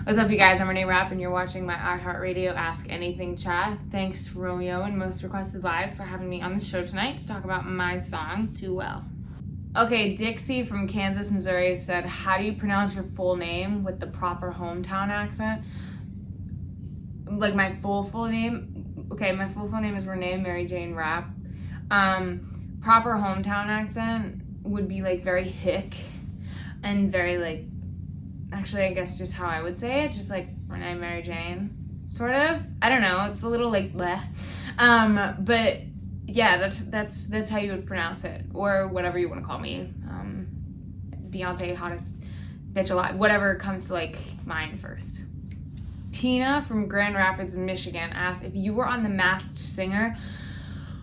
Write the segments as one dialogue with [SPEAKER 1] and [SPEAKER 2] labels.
[SPEAKER 1] What's up, you guys? I'm Renee Rapp, and you're watching my iHeartRadio Ask Anything chat. Thanks, Romeo and Most Requested Live, for having me on the show tonight to talk about my song, Too Well. Okay, Dixie from Kansas, Missouri said, how do you pronounce your full name with the proper hometown accent? Like my full name? Okay, my full name is Renee Mary Jane Rapp. Proper hometown accent would be like very hick and very like, actually, I guess just how I would say it, just like Renee Mary Jane, sort of. I don't know. It's a little like bleh. But yeah, that's how you would pronounce it, or whatever you want to call me. Beyonce, hottest bitch alive, whatever comes to like mind first. Tina from Grand Rapids, Michigan asked, if you were on The Masked Singer,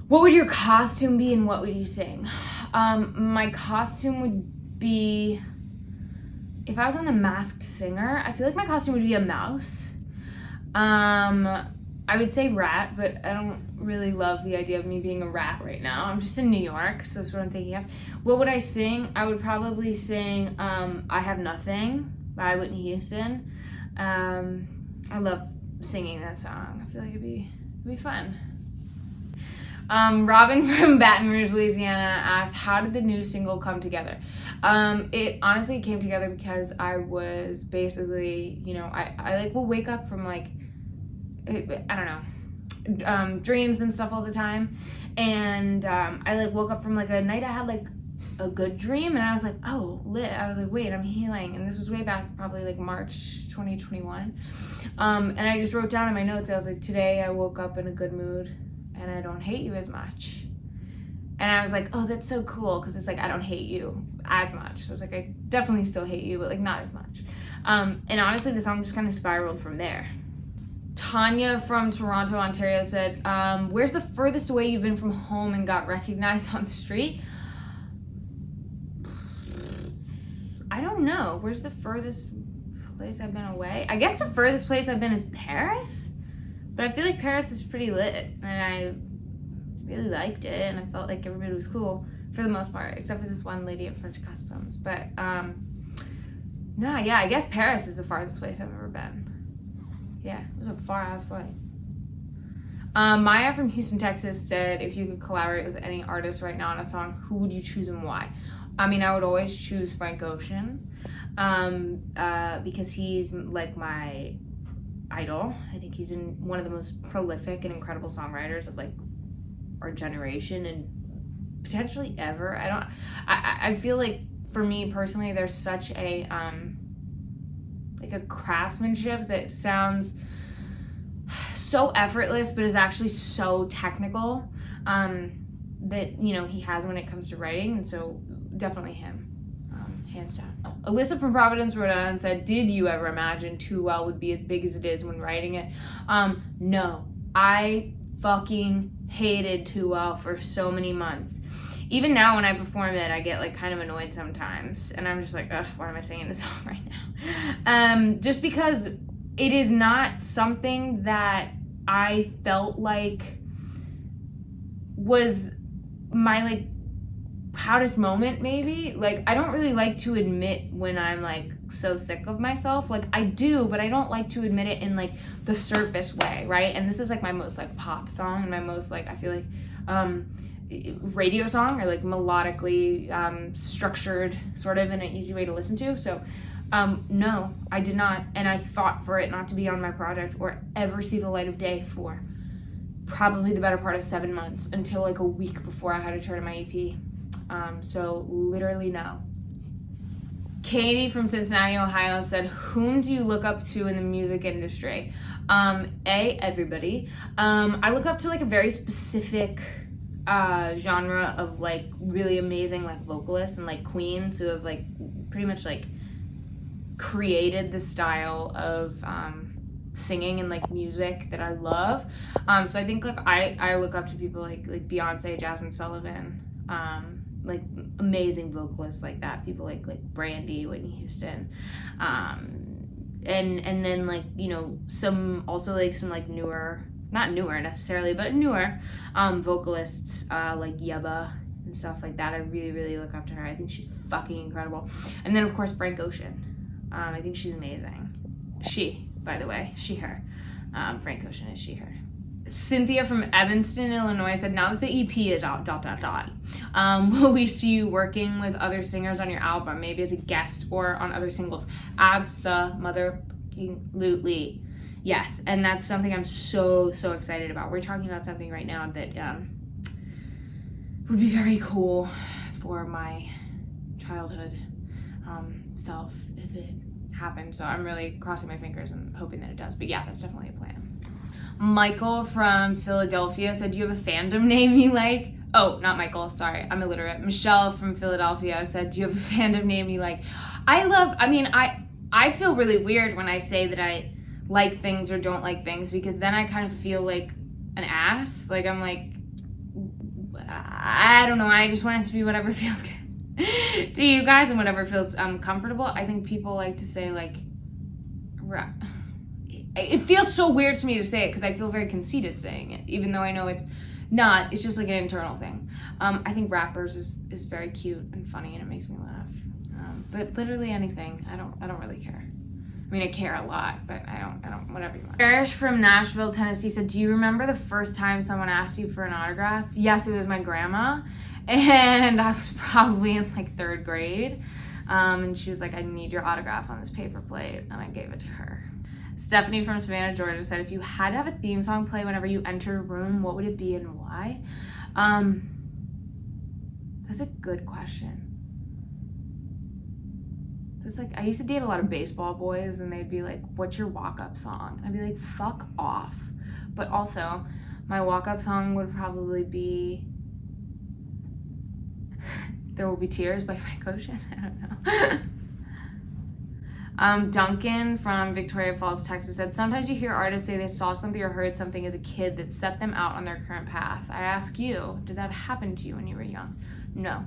[SPEAKER 1] what would your costume be and what would you sing? My costume would be, if I was on The Masked Singer, I feel like my costume would be a mouse. I would say rat, but I don't really love the idea of me being a rat right now. I'm just in New York, so that's what I'm thinking of. What would I sing? I would probably sing I Have Nothing by Whitney Houston. I love singing that song. I feel like it'd be fun. Robin from Baton Rouge, Louisiana asked, how did the new single come together? It honestly came together because I was basically, I like will wake up from like, I don't know, dreams and stuff all the time. And I like woke up from like a night I had like a good dream and I was like, oh, lit. I was like, wait, I'm healing. And this was way back probably like March 2021. And I just wrote down in my notes, I was like, today I woke up in a good mood and I don't hate you as much. And I was like, oh, that's so cool, because it's like I don't hate you as much. So I was like, I definitely still hate you, but like not as much. And honestly, the song just kind of spiraled from there. Tanya from Toronto, Ontario said, where's the furthest away you've been from home and got recognized on the street? I don't know. Where's the furthest place I've been away? I guess the furthest place I've been is Paris. But I feel like Paris is pretty lit, and I really liked it, and I felt like everybody was cool for the most part, except for this one lady at French Customs. But no, yeah, I guess Paris is the farthest place I've ever been. Yeah, it was a far-ass flight. Maya from Houston, Texas said, if you could collaborate with any artist right now on a song, who would you choose and why? I mean, I would always choose Frank Ocean, because he's like my idol. I think he's one of the most prolific and incredible songwriters of like our generation and potentially ever. I feel like for me personally, there's such a like a craftsmanship that sounds so effortless but is actually so technical that he has when it comes to writing, and so definitely him, hands down. Alyssa from Providence, Rhode Island said, did you ever imagine Too Well would be as big as it is when writing it? No, I fucking hated Too Well for so many months. Even now when I perform it, I get like kind of annoyed sometimes, and I'm just like, ugh, why am I singing this song right now? Just because it is not something that I felt like was my like proudest moment, maybe. Like, I don't really like to admit when I'm like so sick of myself. Like, I do, but I don't like to admit it in like the surface way, right? And this is like my most like pop song and my most like, I feel like radio song, or like melodically structured, sort of in an easy way to listen to. So no, I did not, and I fought for it not to be on my project or ever see the light of day for probably the better part of 7 months, until like a week before I had to turn in my EP. So literally no. Katie from Cincinnati, Ohio said, whom do you look up to in the music industry? Everybody. I look up to like a very specific genre of like really amazing like vocalists and like queens who have like pretty much like created the style of singing and like music that I love. So I think like I look up to people like Beyonce, Jasmine Sullivan, like amazing vocalists like that, people like Brandy, Whitney Houston, and then like some also like some like newer, not newer necessarily, but newer vocalists like Yeba and stuff like that. I really look up to her. I think she's fucking incredible. And then of course Frank Ocean. I think she's amazing. She, by the way, she, her. Frank Ocean is she, her. Cynthia from Evanston, Illinois said, now that the EP is out, ... will we see you working with other singers on your album, maybe as a guest or on other singles? Abso-mother-fucking-lutely. Yes, and that's something I'm so excited about. We're talking about something right now that would be very cool for my childhood self if it happened. So I'm really crossing my fingers and hoping that it does. But yeah, that's definitely a plan. Michael from Philadelphia said, do you have a fandom name you like? Oh, not Michael, sorry, I'm illiterate. Michelle from Philadelphia said, do you have a fandom name you like? I feel really weird when I say that I like things or don't like things, because then I kind of feel like an ass. Like, I'm like, I don't know, I just want it to be whatever feels good to you guys and whatever feels comfortable. I think people like to say, like, it feels so weird to me to say it because I feel very conceited saying it, even though I know it's not. It's just like an internal thing. I think rappers is very cute and funny, and it makes me laugh. But literally anything, I don't really care. I mean, I care a lot, but I don't, whatever you want. Cherish from Nashville, Tennessee said, do you remember the first time someone asked you for an autograph? Yes, it was my grandma, and I was probably in like 3rd grade. And she was like, I need your autograph on this paper plate, and I gave it to her. Stephanie from Savannah, Georgia said, if you had to have a theme song play whenever you enter a room, what would it be and why? That's a good question. It's like, I used to date a lot of baseball boys, and they'd be like, what's your walk-up song? And I'd be like, fuck off. But also, my walk-up song would probably be There Will Be Tears by Frank Ocean. I don't know. Duncan from Victoria Falls, Texas said, sometimes you hear artists say they saw something or heard something as a kid that set them out on their current path. I ask you, did that happen to you when you were young? No.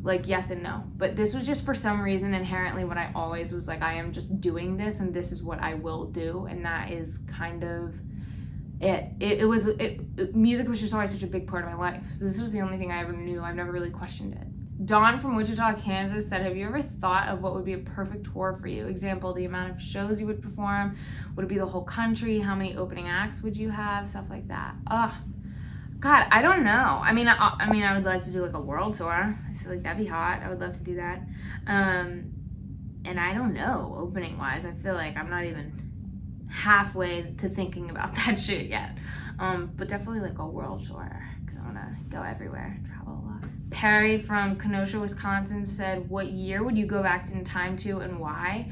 [SPEAKER 1] Like, yes and no. But this was just for some reason inherently what I always was like, I am just doing this and this is what I will do. And that is kind of it. Music was just always such a big part of my life. So this was the only thing I ever knew. I've never really questioned it. Dawn from Wichita, Kansas said, have you ever thought of what would be a perfect tour for you? Example, the amount of shows you would perform. Would it be the whole country? How many opening acts would you have? Stuff like that. God, I don't know. I mean, I would like to do like a world tour. I feel like that'd be hot. I would love to do that. And I don't know, opening wise, I feel like I'm not even halfway to thinking about that shit yet. But definitely like a world tour, because I want to go everywhere, travel a lot. Perry from Kenosha, Wisconsin said, what year would you go back in time to and why?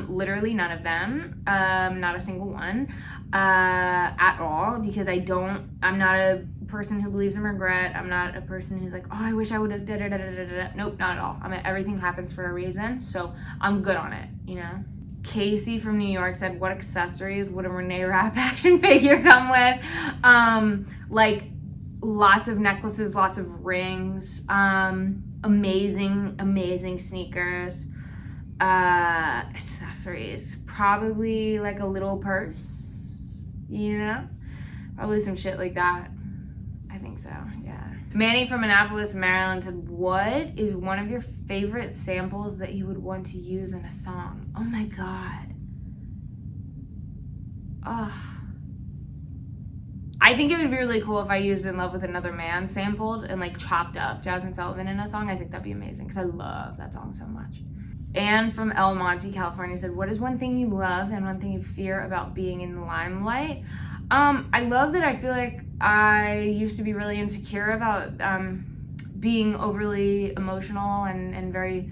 [SPEAKER 1] Literally none of them, not a single one at all, because I'm not a person who believes in regret. I'm not a person who's like, oh, I wish I would have da-da-da-da-da-da. Nope, not at all. I mean, everything happens for a reason, so I'm good on it, you know? Casey from New York said, what accessories would a Renee Rapp action figure come with? Like, lots of necklaces, lots of rings, amazing sneakers, accessories, probably like a little purse, you know? Probably some shit like that. I think so, yeah. Manny from Annapolis, Maryland said, what is one of your favorite samples that you would want to use in a song? Oh my God. I think it would be really cool if I used In Love with Another Man sampled and like chopped up Jasmine Sullivan in a song. I think that'd be amazing because I love that song so much. Anne from El Monte, California said, what is one thing you love and one thing you fear about being in the limelight? I love that I feel like I used to be really insecure about being overly emotional and very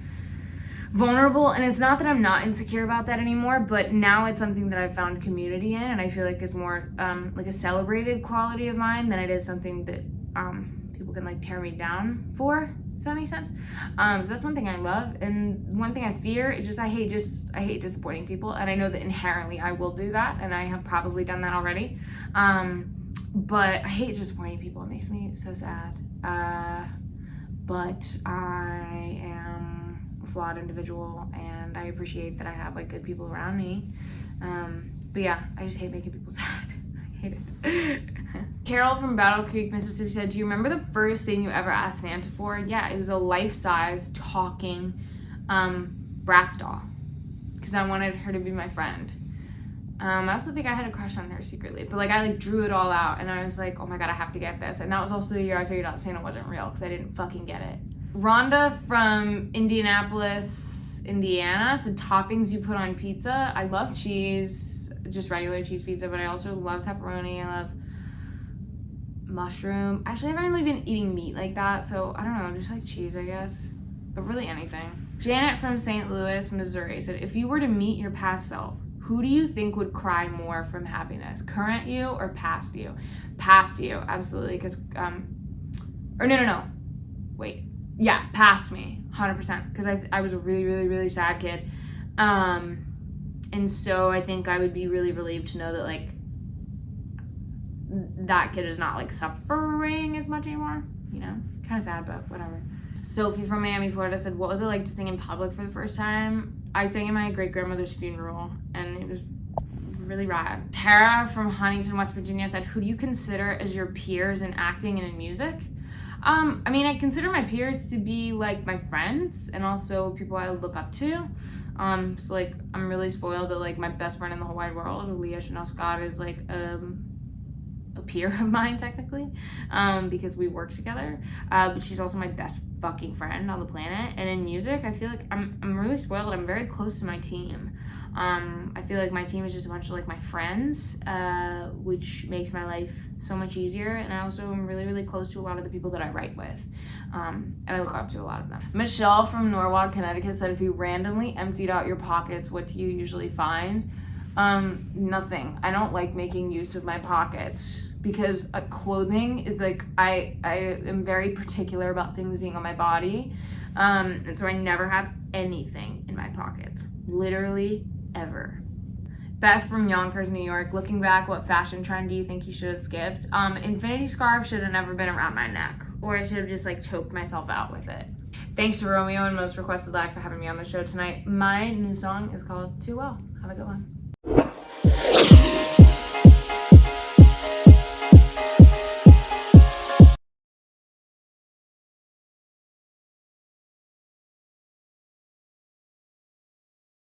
[SPEAKER 1] vulnerable, and it's not that I'm not insecure about that anymore, but now it's something that I've found community in, and I feel like it's more like a celebrated quality of mine than it is something that people can like tear me down for. Does that make sense? So that's one thing I love, and one thing I fear is just I hate disappointing people, and I know that inherently I will do that, and I have probably done that already. But I hate disappointing people. It makes me so sad. But I am a flawed individual, and I appreciate that I have like good people around me. But yeah, I just hate making people sad. I hate it. Carol from Battle Creek, Mississippi said, do you remember the first thing you ever asked Santa for? Yeah, it was a life-size talking Bratz doll. because I wanted her to be my friend. I also think I had a crush on her secretly, but like I like drew it all out and I was like, oh my god, I have to get this. And that was also the year I figured out Santa wasn't real because I didn't fucking get it. Rhonda from Indianapolis, Indiana said toppings you put on pizza. I love cheese, just regular cheese pizza, but I also love pepperoni. I love mushroom. Actually, I haven't really been eating meat like that, so I don't know, just like cheese, I guess. But really anything. Janet from St. Louis, Missouri said, if you were to meet your past self, who do you think would cry more from happiness? Current you or past you? Past you, absolutely, because, or no. Wait, yeah, past me, 100%, because I was a really sad kid. And so I think I would be really relieved to know that, like, that kid is not, like, suffering as much anymore, you know? Kind of sad, but whatever. Sophie from Miami, Florida said, what was it like to sing in public for the first time? I sang at my great-grandmother's funeral, and it was really rad. Tara from Huntington, West Virginia said, who do you consider as your peers in acting and in music? I mean, I consider my peers to be like my friends and also people I look up to. So like, I'm really spoiled that like my best friend in the whole wide world, Leah Chanel Scott, is like a peer of mine technically, because we work together. But she's also my best fucking friend on the planet. And in music, I feel like I'm really spoiled. I'm very close to my team. I feel like my team is just a bunch of like my friends, which makes my life so much easier. And I also am really close to a lot of the people that I write with, and I look up to a lot of them. Michelle from Norwalk, Connecticut said, if you randomly emptied out your pockets, what do you usually find? Nothing. I don't like making use of my pockets because clothing is like, I am very particular about things being on my body. And so I never have anything in my pockets, literally ever. Beth from Yonkers, New York, looking back, what fashion trend do you think you should have skipped? Infinity scarf should have never been around my neck, or I should have just like choked myself out with it. Thanks to Romeo and Most Requested Live for having me on the show tonight. My new song is called Too Well. Have a good one.